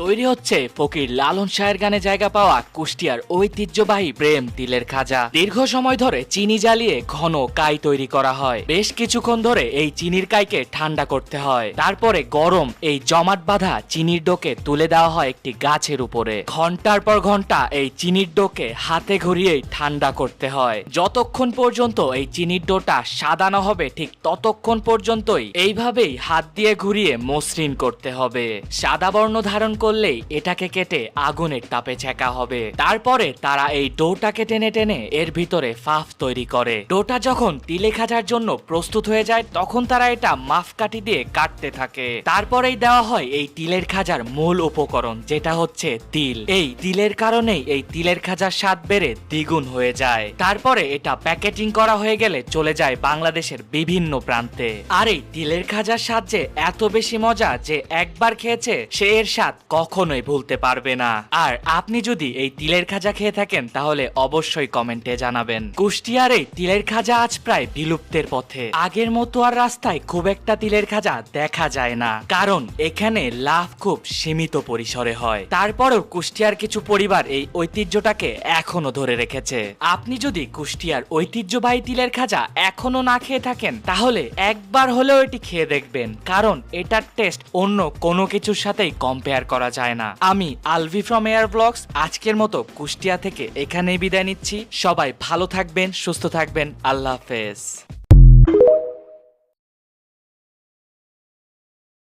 তৈরি হচ্ছে ফকির লালন শাহের গানে জায়গা পাওয়া কুষ্টিয়ার ঐতিহ্যবাহী প্রেম তিলের খাজা। দীর্ঘ সময় ধরে চিনি জ্বালিয়ে ঘন কাই তৈরি করা হয়। বেশ কিছুক্ষণ ধরে এই চিনির কাইকে ঠান্ডা করতে হয়। তারপরে গরম এই জমাট বাঁধা চিনির ডোকে তুলে দেওয়া হয় একটি গাছের উপরে। ঘন্টার পর ঘন্টা এই চিনির ডোকে হাতে ঘুরিয়েই ঠান্ডা করতে হয়। যতক্ষণ পর্যন্ত এই চিনির ডোটা সাদা না হবে ঠিক ততক্ষণ পর্যন্তই এইভাবেই হাত দিয়ে ঘুরিয়ে মসৃণ করতে হবে। সাদা বর্ণ ধারণ করলেই এটাকে কেটে আগুনের তাপে ছেঁকা হবে। তারপরে তারা এই ডোটাকে টেনে টেনে এর ভিতরে ফাফ তৈরি করে। ডোটা যখন তিলে খাজার জন্য প্রস্তুত হয়ে যায় তখন তারা এটা মাপকাঠি দিয়ে কাটতে থাকে। তারপরেই দেওয়া হয় এই তিলের খাজার মূল উপকরণ, যেটা হচ্ছে তিল। এই তিলের কারণেই এই তিলের খাজার স্বাদ বেড়ে দ্বিগুণ হয়ে যায়। তারপরে এটা প্যাকেটিং করা হয়ে গেলে চলে যায় বাংলাদেশের বিভিন্ন প্রান্তে। আর এই তিলের খাজার স্বাদ যে এত বেশি মজা যে একবার খেয়েছে সে এর স্বাদ কখনোই ভুলতে পারবে না। আর আপনি যদি এই তিলের খাজা খেয়ে থাকেন তাহলে অবশ্যই কমেন্টে জানাবেন। কুষ্টিয়ার এই তিলের খাজা আজ প্রায় বিলুপ্তের পথে। আগের মতো আর রাস্তায় খুব একটা তিলের খাজা দেখা যায় না, কারণ এখানে লাভ খুব সীমিত পরিসরে হয়। তারপরেও কুষ্টিয়ার কিছু পরিবার এই ঐতিহ্যটাকে এখনো ধরে রেখেছে। আপনি যদি কুষ্টিয়ার ঐতিহ্যবাহী তিলের খাজা এখনো না খেয়ে থাকেন তাহলে একবার হলেও এটি খেয়ে দেখবেন, কারণ এটার টেস্ট অন্য কোনো কিছুর সাথেই কম্পেয়ার করা যায় না। আমি আলভি ফ্রম এয়ার ব্লগস আজকের মতো কুষ্টিয়া থেকে এখানেই বিদায় নিচ্ছি। সবাই ভালো থাকবেন, সুস্থ থাকবেন। আল্লাহ হাফেজ।